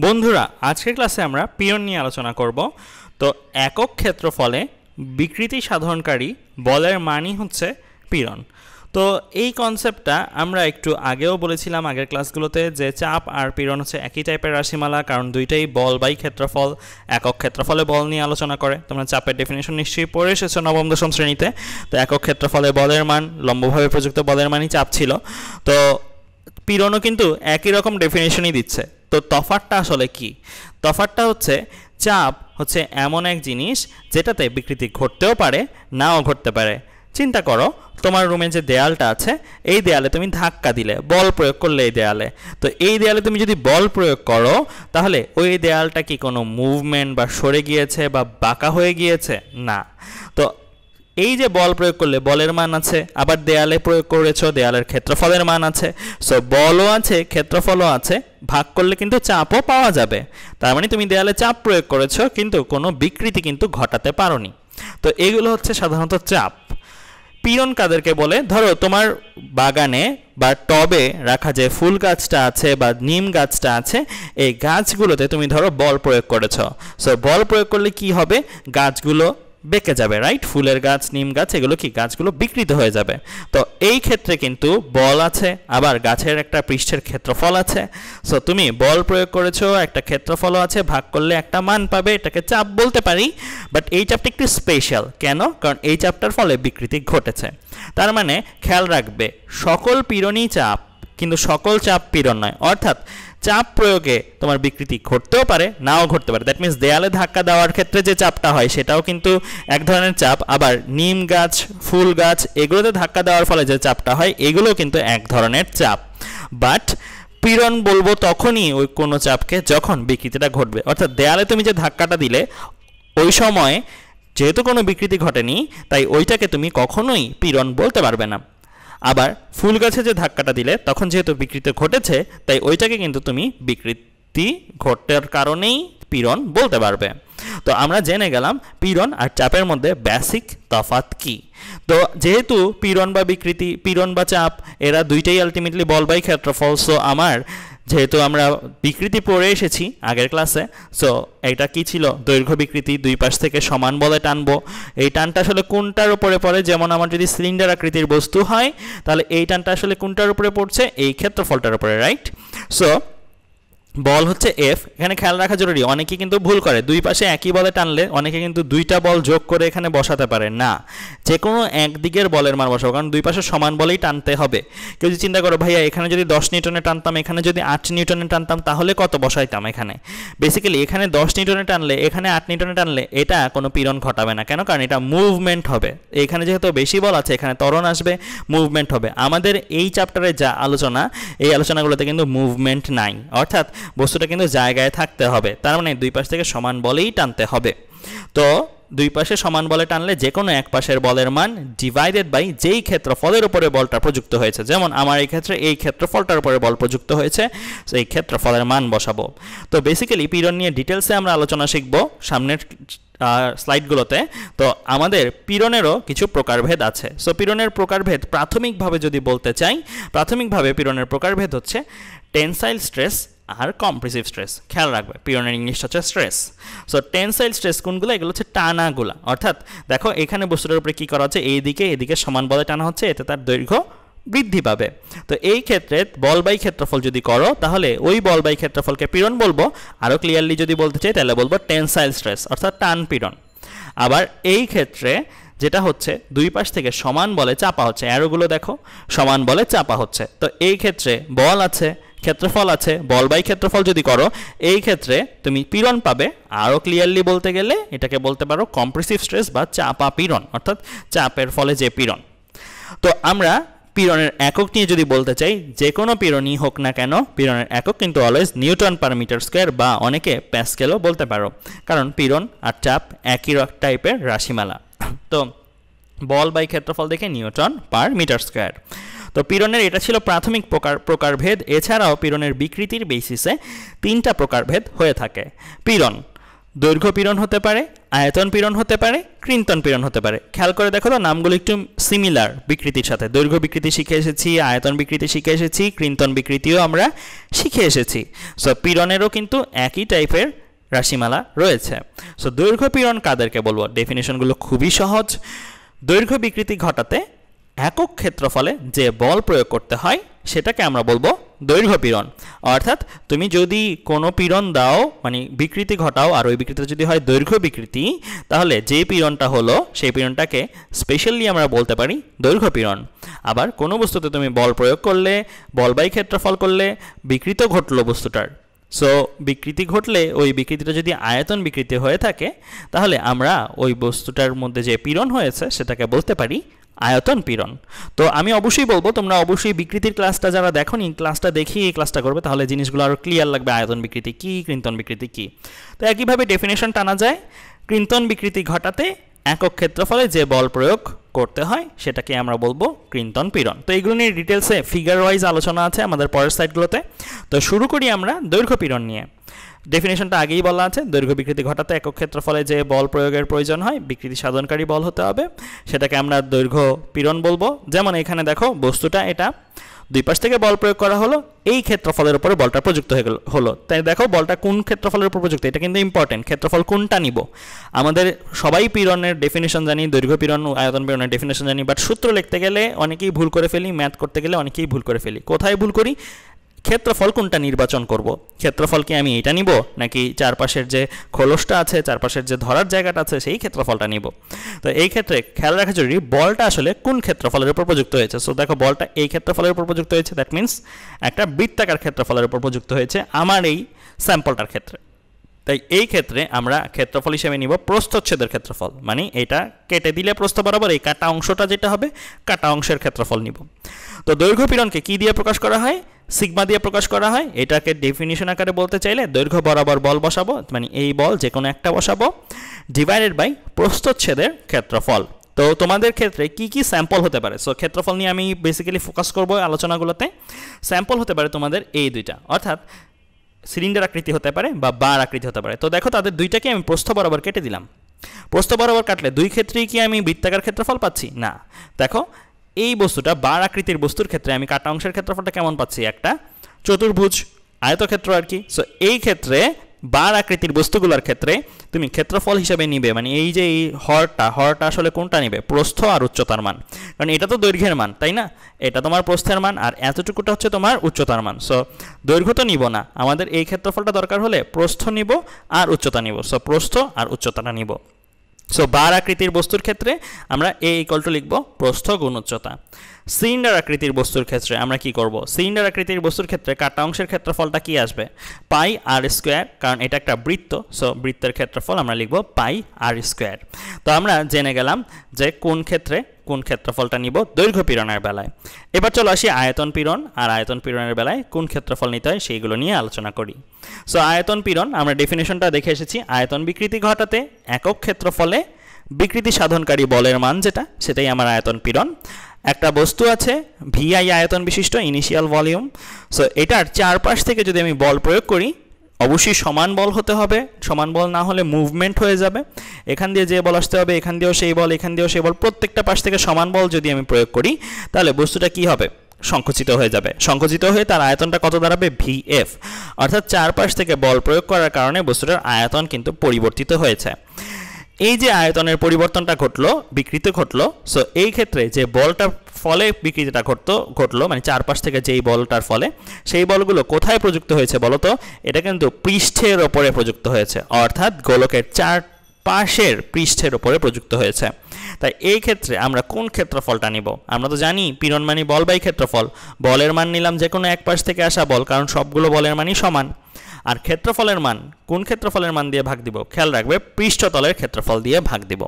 বন্ধুরা আজকের ক্লাসে আমরা পীড়ন নিয়ে আলোচনা করব। তো একক ক্ষেত্রফলে বিকৃতি সাধনকারী বলের মানই হচ্ছে পীড়ন। তো এই কনসেপ্টটা আমরা একটু আগেও বলেছিলাম আগের ক্লাসগুলোতে যে চাপ আর পীড়ন হচ্ছে একই টাইপের রাশিমালা, কারণ দুইটাই বল বাই ক্ষেত্রফল। একক ক্ষেত্রফলে বল নিয়ে আলোচনা করে, তোমরা চাপের ডেফিনেশন নিশ্চয়ই পড়ে এসেছো নবম দশম শ্রেণীতে। তো একক ক্ষেত্রফলে বলের মান লম্বভাবে প্রযুক্ত বলের মানই চাপ ছিল। তো পীড়নও কিন্তু একই রকম ডেফিনেশনই দিচ্ছে। তো তফাৎটা আসলে কি? তফাৎটা হচ্ছে চাপ হচ্ছে এমন এক জিনিস যেটাতে বিকৃতি ঘটতেও পারে নাও ঘটতে পারে। চিন্তা করো, তোমার রুমে যে দেয়ালটা আছে, এই দেয়ালে তুমি ধাক্কা দিলে, বল প্রয়োগ করলে এই দেয়ালে, তো এই দেয়ালে তুমি যদি বল প্রয়োগ করো তাহলে ওই দেয়ালটা কি কোনো মুভমেন্ট বা সরে গিয়েছে বা বাঁকা হয়ে গিয়েছে? না। তো এই যে বল প্রয়োগ করলে বলের মান আছে, আবার দেয়ালে প্রয়োগ করেছো, দেয়ালের ক্ষেত্রফলের মান আছে। সো বলও আছে, ক্ষেত্রফলও আছে, ভাগ করলে কিন্তু চাপও পাওয়া যাবে। তার মানে তুমি দেয়ালে চাপ প্রয়োগ করেছো কিন্তু কোনো বিকৃতি কিন্তু ঘটাতে পারোনি। তো এগুলো হচ্ছে সাধারণত চাপ। পীড়ন কাদেরকে বলে? ধরো তোমার বাগানে বা টবে রাখা যে ফুল গাছটা আছে বা নিম গাছটা আছে, এই গাছগুলোতে তুমি ধরো বল প্রয়োগ করেছো। সো বল প্রয়োগ করলে কি হবে? গাছগুলো বেঁকে যাবে, রাইট? ফুলের গাছ, নিম গাছ, এগুলো কি গাছগুলো বিকৃত হয়ে যাবে। তো এই ক্ষেত্রে কিন্তু বল আছে, আবার গাছের একটা পৃষ্ঠের ক্ষেত্রফল আছে। সো তুমি বল প্রয়োগ করেছো, একটা ক্ষেত্রফলও আছে, ভাগ করলে একটা মান পাবে, এটাকে চাপ বলতে পারি। বাট এই চাপটা একটু স্পেশাল। কেন? কারণ এই চাপটার ফলে বিকৃতি ঘটেছে। তার মানে খেয়াল রাখবে, সকল পীড়নই চাপ, কিন্তু সকল চাপ পীড়ন নয়। অর্থাৎ চাপ প্রয়োগে তোমার বিকৃতি ঘটতেও পারে নাও ঘটতে পারে। দ্যাট মিনস দেয়ালে ধাক্কা দেওয়ার ক্ষেত্রে যে চাপটা হয় সেটাও কিন্তু এক ধরনের চাপ, আবার নিম গাছ, ফুল গাছ, এগুলোতে ধাক্কা দেওয়ার ফলে যে চাপটা হয় এগুলোও কিন্তু এক ধরনের চাপ। বাট পীড়ন বলবো তখনই ওই কোনো চাপকে যখন বিকৃতিটা ঘটবে। অর্থাৎ দেয়ালে তুমি যে ধাক্কাটা দিলে ওই সময় যেহেতু কোনো বিকৃতি ঘটেনি, তাই ওইটাকে তুমি কখনোই পীড়ন বলতে পারবে না। আবার ফুল গাছে যে ধাক্কাটা দিলে তখন যেহেতু বিকৃতি ঘটেছে, তাই ওইটাকে কিন্তু তুমি বিকৃতি ঘটার কারণেই পীড়ন বলতে পারবে। তো আমরা জেনে গেলাম পীড়ন আর চাপের মধ্যে বেসিক তফাৎ কি। তো যেহেতু পীড়ন বা বিকৃতি, পীড়ন বা চাপ, এরা দুইটাই আলটিমেটলি বল বাই ক্ষেত্রফল। সো যেহেতু আমরা বিকৃতি পড়ে এসেছি আগের ক্লাসে, সো এটা কি ছিল? দৈর্ঘ্য বিকৃতি, দুই পাশ থেকে সমান বলে টানবো। এই টানটা আসলে কোনটার উপরে পড়ে? যেমন আমার যদি সিলিন্ডার আকৃতির বস্তু হয় তাহলে এই টানটা আসলে কোনটার উপরে পড়ছে? এই ক্ষেত্রফলটার উপরে, রাইট? সো বল হচ্ছে এফ। এখানে খেয়াল রাখা জরুরি, অনেকে কিন্তু ভুল করে, দুই পাশে একই বলে টানলে অনেকে কিন্তু দুইটা বল যোগ করে এখানে বসাতে পারে না। যে কোনো একদিকের বলের মান বসাবো, কারণ দুই পাশে সমান বলেই টানতে হবে। কেউ যদি চিন্তা করো ভাইয়া এখানে যদি 10 নিউটনে টানতাম, এখানে যদি 8 নিউটনে টানতাম, তাহলে কত বসাইতাম? এখানে বেসিক্যালি এখানে 10 নিউটনে টানলে, এখানে 8 নিউটনে টানলে এটা কোনো পীড়ন ঘটাবে না। কেন? কারণ এটা মুভমেন্ট হবে। এখানে যেহেতু বেশি বল আছে, এখানে ত্বরণ আসবে, মুভমেন্ট হবে। আমাদের এই চ্যাপ্টারে যা আলোচনা, এই আলোচনাগুলোতে কিন্তু মুভমেন্ট নাই, অর্থাৎ বস্তুটা কিন্তু জায়গায় থাকতে হবে। তার মানে দুই পাশ থেকে সমান বলেই টানতে হবে। তো দুই পাশে সমান বলে টানলে যে কোনো এক পাশের বলের মান ডিভাইডেড বাই যেই ক্ষেত্রফলের উপরে বলটা প্রযুক্ত হয়েছে। যেমন আমার এই ক্ষেত্রে এই ক্ষেত্রফলটার উপরে বল প্রযুক্ত হয়েছে, সেই ক্ষেত্রফলের মান বসাবো। তো বেসিক্যালি পীড়ন নিয়ে ডিটেলসে আমরা আলোচনা শিখব সামনের স্লাইডগুলোতে। তো আমাদের পীড়নেরও কিছু প্রকারভেদ আছে। সো পীড়নের প্রকারভেদ প্রাথমিকভাবে যদি বলতে চাই, প্রাথমিকভাবে পীড়নের প্রকারভেদ হচ্ছে টেনসাইল স্ট্রেস আর কম্প্রেসিভ স্ট্রেস। খেয়াল রাখবে পীড়নের ইংলিশটা হচ্ছে স্ট্রেস। সো টেনসাইল স্ট্রেস কোনগুলো? এগুলো হচ্ছে টানাগুলা। অর্থাৎ দেখো এখানে বস্তুটার উপরে কী করা হচ্ছে, এইদিকে এদিকে সমান বলে টানা হচ্ছে, এতে তার দৈর্ঘ্য বৃদ্ধি পাবে। তো এই ক্ষেত্রে বল বাই ক্ষেত্রফল যদি করো তাহলে ওই বল বাই ক্ষেত্রফলকে পীড়ন বলবো। আরও ক্লিয়ারলি যদি বলতে চাই তাহলে বলবো টেনসাইল স্ট্রেস, অর্থাৎ টান পীড়ন। আবার এই ক্ষেত্রে যেটা হচ্ছে দুই পাশ থেকে সমান বলে চাপা হচ্ছে, অ্যারোগুলো দেখো, সমান বলে চাপা হচ্ছে। তো এই ক্ষেত্রে বল আছে, ক্ষেত্রফল আছে, বল বাই ক্ষেত্রফল যদি করো এই ক্ষেত্রে তুমি পীড়ন পাবে। আরও ক্লিয়ারলি বলতে গেলে এটাকে বলতে পারো কম্প্রেসিভ স্ট্রেস বা চাপা পীড়ন, অর্থাৎ চাপের ফলে যে পীড়ন। তো আমরা পীড়নের একক নিয়ে যদি বলতে চাই, যে কোনো পীড়নই হোক না কেন পীড়নের একক কিন্তু always newton per metre square, বা অনেকে প্যাসকেলও বলতে পারো, কারণ পীড়ন আর চাপ একই টাইপের রাশিমালা। তো বল বাই ক্ষেত্রফল দেখে নিউটন পার মিটার স্কোয়ার। তো পীড়নের এটা ছিল প্রাথমিক প্রকারভেদ। এছাড়াও পীড়নের বিকৃতির বেসিসে তিনটা প্রকারভেদ হয়ে থাকে। পীড়ন দৈর্ঘ্য পীড়ন হতে পারে, আয়তন পীড়ন হতে পারে, কৃন্তন পীড়ন হতে পারে। খেয়াল করে দেখো তো নামগুলো একটু সিমিলার বিকৃতির সাথে। দৈর্ঘ্য বিকৃতি শিখে এসেছি, আয়তন বিকৃতি শিখে এসেছি, কৃন্তন বিকৃতিও আমরা শিখে এসেছি। সো পীড়নেরও কিন্তু একই টাইপের রাশিমালা রয়েছে। সো দৈর্ঘ্য পীড়ন কাদেরকে বলবো? ডেফিনেশনগুলো খুবই সহজ। দৈর্ঘ্য বিকৃতি ঘটাতে একক ক্ষেত্রফলে যে বল প্রয়োগ করতে হয় সেটাকে আমরা বলবো দৈর্ঘ্য পীড়ন। অর্থাৎ তুমি যদি কোনো পীড়ন দাও, মানে বিকৃতি ঘটাও, আর ওই বিকৃতিটা যদি হয় দৈর্ঘ্য বিকৃতি, তাহলে যে পীড়নটা হলো সেই পীড়নটাকে স্পেশালি আমরা বলতে পারি দৈর্ঘ্য পীড়ন। আবার কোনো বস্তুতে তুমি বল প্রয়োগ করলে, বল বাই ক্ষেত্রফল করলে বিকৃত ঘটলো বস্তুটার। সো বিকৃতি ঘটলে ওই বিকৃতিটা যদি আয়তন বিকৃতি হয়ে থাকে, তাহলে আমরা ওই বস্তুটার মধ্যে যে পীড়ন হয়েছে সেটাকে বলতে পারি আয়তন পীড়ন। তো আমি অবশ্যই বলবো তোমরা অবশ্যই বিকৃতির ক্লাসটা যারা দেখোনি, ক্লাসটা দেখিয়ে এই ক্লাসটা করবে, তাহলে জিনিসগুলো আরও ক্লিয়ার লাগবে। আয়তন বিকৃতি কী, কৃন্তন বিকৃতি কী। তো একইভাবে ডেফিনেশন টানা যায়, কৃন্তন বিকৃতি ঘটাতে একক ক্ষেত্রফলে যে বল প্রয়োগ করতে হয় সেটাকে আমরা বলবো কৃন্তন পীড়ন। তো এইগুলো নিয়ে ডিটেলসে ফিগার ওয়াইজ আলোচনা আছে আমাদের পরের সাইটগুলোতে। তো শুরু করি আমরা দৈর্ঘ্য পীড়ন নিয়ে। ডেফিনেশনটা আগেই বলা আছে, দৈর্ঘ্য বিকৃতি ঘটাতে একক ক্ষেত্রফলে যে বল প্রয়োগের প্রয়োজন হয়, বিকৃতি সাধনকারী বল হতে হবে, সেটাকে আমরা দৈর্ঘ্য পীড়ন বলবো। যেমন এখানে দেখো বস্তুটা, এটা দুই পাশ থেকে বল প্রয়োগ করা হলো, এই ক্ষেত্রফলের উপরে বলটা প্রযুক্ত হলো। তাই দেখো বলটা কোন ক্ষেত্রফলের উপর প্রযুক্ত, এটা কিন্তু ইম্পর্টেন্ট। ক্ষেত্রফল কোনটা নিব? আমাদের সবাই পীড়নের ডেফিনেশন জানি, দৈর্ঘ্য পীড়ন, আয়তন পীড়নের ডেফিনেশন জানি, বাট সূত্র লিখতে গেলে অনেকেই ভুল করে ফেলি, ম্যাথ করতে গেলে অনেকেই ভুল করে ফেলি। কোথায় ভুল করি? ক্ষেত্রফল কোনটা নির্বাচন করব? ক্ষেত্রফল কি আমি এটা নিব, নাকি চারপাশের যে খোলসটা আছে, চারপাশের যে ধরার জায়গাটা আছে সেই ক্ষেত্রফলটা নিব? তো এই ক্ষেত্রে খেয়াল রাখা জরুরি বলটা আসলে কোন ক্ষেত্রফলের উপর প্রযুক্ত হয়েছে। সো দেখো বলটা এই ক্ষেত্রফলের উপর প্রযুক্ত হয়েছে, দ্যাট মিন্স একটা বৃত্তাকার ক্ষেত্রফলের উপর প্রযুক্ত হয়েছে আমার এই স্যাম্পলটার ক্ষেত্রে। তাই এই ক্ষেত্রে আমরা ক্ষেত্রফল হিসেবে নিব প্রস্থচ্ছেদের ক্ষেত্রফল, মানে এটা কেটে দিলে প্রস্থ বরাবর এই কাটা অংশটা যেটা হবে, কাটা অংশের ক্ষেত্রফল নিব। তো দৈর্ঘ্য পীড়নকে কি দিয়ে প্রকাশ করা হয়? সিগমা দিয়ে প্রকাশ করা হয়। এটাকে ডেফিনিশন আকারে বলতে চাইলে দৈর্ঘ্য বরাবর বল বসাবো, মানে এই বল যে কোনো একটা বসাবো, ডিভাইডেড বাই প্রস্থচ্ছেদের ক্ষেত্রফল। তো তোমাদের ক্ষেত্রে কি কি স্যাম্পল হতে পারে? সো ক্ষেত্রফল নিয়ে আমি বেসিক্যালি ফোকাস করব আলোচনাগুলোতে। স্যাম্পল হতে পারে তোমাদের এই দুইটা, অর্থাৎ সিলিন্ডার আকৃতি হতে পারে বা বার আকৃতি হতে পারে। তো দেখো তাদের দুইটাকে আমি প্রস্থ বরাবর কেটে দিলাম। প্রস্থ বরাবর কাটলে দুই ক্ষেত্রেই কি আমি বৃত্তাকার ক্ষেত্রফল পাচ্ছি? না। দেখো এই বস্তুটা বার আকৃতির বস্তুর ক্ষেত্রে আমি কাটা অংশের ক্ষেত্রফলটা কেমন পাচ্ছি? একটা চতুর্ভুজ আয়তক্ষেত্র আর কি। সো এই ক্ষেত্রে বার আকৃতির বস্তুগুলোর ক্ষেত্রে তুমি ক্ষেত্রফল হিসেবে নিবে, মানে এই যে এই হরটা আসলে কোনটা নিবে? প্রস্থ আর উচ্চতার মান, কারণ এটা তো দৈর্ঘ্যের মান, তাই না? এটা তোমার প্রস্থের মান আর এতটুকুটা হচ্ছে তোমার উচ্চতার মান। সো দৈর্ঘ্য তো নিব না, আমাদের এই ক্ষেত্রফলটা দরকার হলে প্রস্থ নিব আর উচ্চতা নিব। সো প্রস্থ আর উচ্চতাটা নিব। সো বার আকৃতির বস্তুর ক্ষেত্রে আমরা এ ইকুয়াল টু লিখব প্রস্থ গুণ উচ্চতা। সিলিন্ডার আকৃতির বস্তুর ক্ষেত্রে আমরা কি করব? সিলিন্ডার আকৃতির বস্তুর ক্ষেত্রে কাটা অংশের ক্ষেত্রফলটা কি আসবে? পাই আর স্কোয়ার, কারণ এটা একটা বৃত্ত। সো বৃত্তের ক্ষেত্রফল আমরা লিখব পাই আর স্কোয়ার। তো আমরা জেনে গেলাম যে কোন ক্ষেত্রে কোন ক্ষেত্রফলটা নিব দৈর্ঘ্য পীড়নের বেলায়। এবার চলো আসি আয়তন পীড়ন, আর আয়তন পীড়নের বেলায় কোন ক্ষেত্রফল নিতে হয় সেইগুলো নিয়ে আলোচনা করি। সো আয়তন পীড়ন আমরা ডেফিনেশনটা দেখে এসেছি, আয়তন বিকৃতি ঘটাতে একক ক্ষেত্রফলে বিকৃতি সাধনকারী বলের মান যেটা, সেটাই আমার আয়তন পীড়ন। একটা বস্তু আছে ভিআই আয়তন বিশিষ্ট, ইনিশিয়াল ভলিউম। সো এটার চারপাশ থেকে যদি আমি বল প্রয়োগ করি, অবশ্যই সমান বল হতে হবে। সমান বল না হলে মুভমেন্ট হয়ে যাবে। এখান দিয়ে যে বল আসতে হবে, এখান দিয়েও সেই বল, এখান দিয়েও সেই বল, প্রত্যেকটা পাশ থেকে সমান বল যদি আমি প্রয়োগ করি, তাহলে বস্তুটা কি হবে? সংকুচিত হয়ে যাবে। সংকুচিত হয়ে তার আয়তনটা কত দাঁড়াবে? ভিএফ। অর্থাৎ চারপাশ থেকে বল প্রয়োগ করার কারণে বস্তুটার আয়তন কিন্তু পরিবর্তিত হয়েছে। এই যে আয়তনের পরিবর্তনটা ঘটলো, বিকৃতি ঘটলো, সো এই ক্ষেত্রে যে বলটার ফলে বিকৃতিটা ঘটলো, মানে চারপাশ থেকে যেই বলটার ফলে, সেই বলগুলো কোথায় প্রযুক্ত হয়েছে বলো তো? এটা কিন্তু পৃষ্ঠের ওপরে প্রযুক্ত হয়েছে, অর্থাৎ গোলকের চারপাশের পৃষ্ঠের ওপরে প্রযুক্ত হয়েছে। তাই এই ক্ষেত্রে আমরা কোন ক্ষেত্রফলটা নিব? আমরা তো জানি পীড়ন মানে বল বাই ক্ষেত্রফল। বলের মান নিলাম যে কোনো এক পাশ থেকে আসা বল, কারণ সবগুলো বলের মানই সমান। আর ক্ষেত্রফলের মান কোন ক্ষেত্রফলের মান দিয়ে ভাগ দিব? খেয়াল রাখবে পৃষ্ঠতলের ক্ষেত্রফল দিয়ে ভাগ দিব।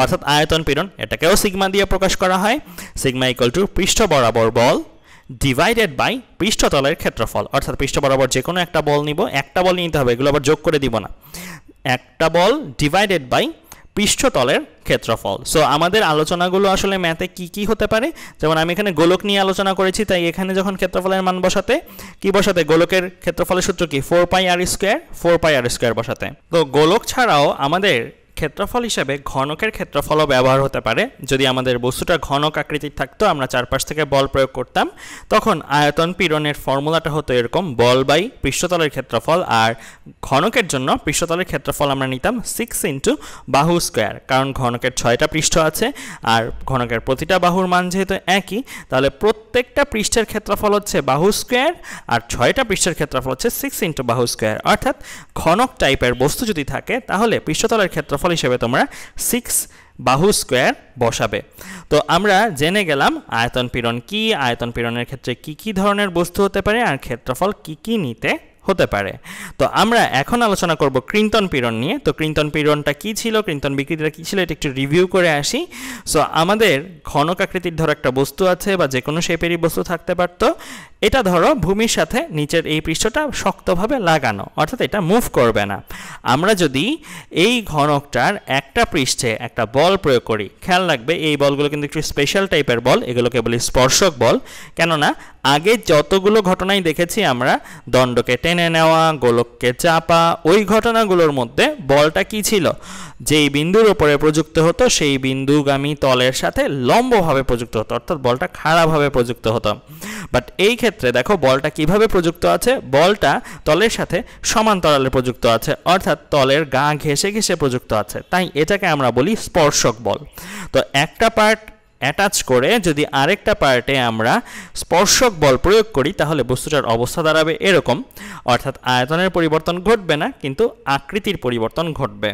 অর্থাৎ আয়তন পীড়ন এটাকেও সিগমা দিয়ে প্রকাশ করা হয়। সিগমা ইকুয়াল টু পৃষ্ঠ বরাবর বল ডিভাইডেড বাই পৃষ্ঠতলের ক্ষেত্রফল। অর্থাৎ পৃষ্ঠ বরাবর যে কোনো একটা বল নিব, একটা বল নিতে হবে, এগুলো আবার যোগ করে দিব না। একটা বল ডিভাইডেড বাই পৃষ্ঠতলের ক্ষেত্রফল। সো আমাদের আলোচনাগুলো আসলে ম্যাথে কি কি হতে পারে, যেমন আমি এখানে গোলক নিয়ে আলোচনা করেছি, তাই এখানে যখন ক্ষেত্রফলের মান বসাতে কি বসাতে, গোলকের ক্ষেত্রফলের সূত্র কি 4πr² বসাতে। তো গোলক ছাড়াও আমাদের ক্ষেত্রফল হিসেবে ঘনকের ক্ষেত্রফলও ব্যবহার হতে পারে। যদি আমাদের বস্তুটা ঘনক আকৃতির থাকতো, আমরা চারপাশ থেকে বল প্রয়োগ করতাম, তখন আয়তন পীড়নের ফর্মুলাটা হতো এরকম, বল বাই পৃষ্ঠতলের ক্ষেত্রফল। আর ঘনকের জন্য পৃষ্ঠতলের ক্ষেত্রফল আমরা নিতাম 6 ইন্টু বাহু স্কোয়ার, কারণ ঘনকের 6টা পৃষ্ঠ আছে আর ঘনকের প্রতিটা বাহুর মান যেহেতু একই, তাহলে প্রত্যেকটা পৃষ্ঠের ক্ষেত্রফল হচ্ছে বাহু স্কোয়ার আর 6টা পৃষ্ঠের ক্ষেত্রফল হচ্ছে 6 ইন্টু বাহু স্কোয়ার। অর্থাৎ ঘনক টাইপের বস্তু যদি থাকে তাহলে পৃষ্ঠতলের ক্ষেত্রফল হিসেবে তোমরা 6 বাহু স্কোয়ার বসাবে। তো আমরা জেনে গেলাম আয়তন পীড়ন কি, আয়তন পীড়নের ক্ষেত্রে কি কি ধরনের বস্তু হতে পারে আর ক্ষেত্রফল কি কি নিতে হতে পারে। তো আমরা এখন আলোচনা করব ক্রিন্তন পীড়ন নিয়ে। তো ক্রিন্তন পীড়নটা কি ছিল, ক্রিন্তন বিকৃতিটা কি ছিল, এটা একটু রিভিউ করে আসি। সো আমাদের ঘনক আকৃতির ধরো একটা বস্তু আছে বা যে কোনো শেপেরই বস্তু থাকতে পারতো, এটা ধরো ভূমির সাথে নিচের এই পৃষ্ঠটা শক্তভাবে লাগানো, অর্থাৎ এটা মুভ করবে না। আমরা যদি এই ঘনকটার একটা পৃষ্ঠে একটা বল প্রয়োগ করি, খেয়াল রাখবে এই বলগুলো কিন্তু একটু স্পেশাল টাইপের বল, এগুলোকে বলি স্পর্শক বল। কেননা আগে যতগুলো ঘটনাই দেখেছি আমরা, দণ্ডকে টেনে নেওয়া, গোলককে চাপা, ওই ঘটনাগুলোর মধ্যে বলটা কি ছিল, যেই বিন্দুর উপরে প্রযুক্ত হতো সেই বিন্দুগামী তলের সাথে লম্বভাবে প্রযুক্ত হতো, অর্থাৎ বলটা খাড়াভাবে প্রযুক্ত হতো। বাট এই ক্ষেত্রে দেখো বলটা কিভাবে প্রযুক্ত আছে, বলটা তলের সাথে সমান্তরালে প্রযুক্ত আছে, অর্থাৎ তলের গা ঘেঁষে ঘেঁষে প্রযুক্ত আছে, তাই এটাকে আমরা বলি স্পর্শক বল। তো একটা পার্ট অ্যাটাচ করে যদি আরেকটা পার্টে আমরা স্পর্শক বল প্রয়োগ করি, তাহলে বস্তুটার অবস্থা দাঁড়াবে এরকম, অর্থাৎ আয়তনের পরিবর্তন ঘটবে না কিন্তু আকৃতির পরিবর্তন ঘটবে।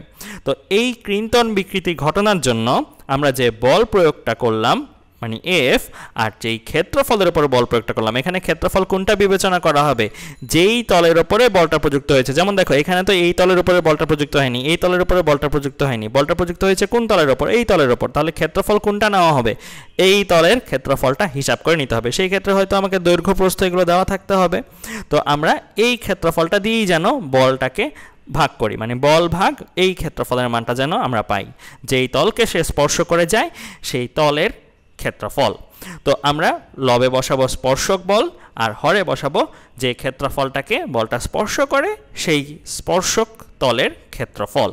তো এই ক্রিন্তন বিকৃতি ঘটনার জন্য আমরা যে বল প্রয়োগটা করলাম মানে এফ, আর যেই ক্ষেত্রফলের উপর বল প্রয়োগটা করলাম, এখানে ক্ষেত্রফল কোনটা বিবেচনা করা হবে, যেই তলের উপরে বলটা প্রযুক্ত হয়েছে। যেমন দেখো এখানে তো এই তলের উপরে বলটা প্রযুক্ত হয়নি, এই তলের উপরে বলটা প্রযুক্ত হয়নি, বলটা প্রযুক্ত হয়েছে কোন তলের উপর, এই তলের উপর, তাহলে ক্ষেত্রফল কোনটা নেওয়া হবে, এই তলের ক্ষেত্রফলটা হিসাব করে নিতে হবে। সেই ক্ষেত্রে হয়তো আমাকে দৈর্ঘ্য প্রস্থ এগুলো দেওয়া থাকতে হবে। তো আমরা এই ক্ষেত্রফলটা দিয়েই যেন বলটাকে ভাগ করি, মানে বল ভাগ এই ক্ষেত্রফলের মানটা যেন আমরা পাই, যেই তলকে সে স্পর্শ করে যায় সেই তলের ক্ষেত্রফল। তো আমরা লবে বসাবো স্পর্শক বল আর হরে বসাবো যে ক্ষেত্রফলটাকে বলটা স্পর্শ করে সেই স্পর্শক তলের ক্ষেত্রফল।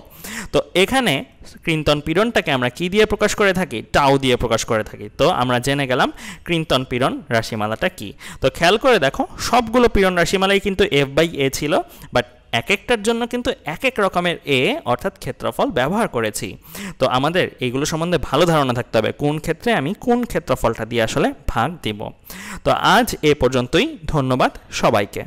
তো এখানে ক্রিন্তন পীড়নটাকে আমরা কি দিয়ে প্রকাশ করে থাকি, টাউ দিয়ে প্রকাশ করে থাকি। তো আমরা জেনে গেলাম ক্রিন্তন পীড়ন রাশিমালাটা কি। তো খেয়াল করে দেখো সবগুলো পীড়ন রাশিমালাই কিন্তু F/A ছিল, বাট এক একটার জন্য কিন্তু এক এক রকমের এ অর্থাৎ ক্ষেত্রফল ব্যবহার করেছি। তো আমাদের এইগুলো সম্বন্ধে ভালো ধারণা থাকতে হবে কোন ক্ষেত্রে আমি কোন ক্ষেত্রফলটা দিয়ে আসলে ভাগ দিব। তো আজ এ পর্যন্তই, ধন্যবাদ সবাইকে।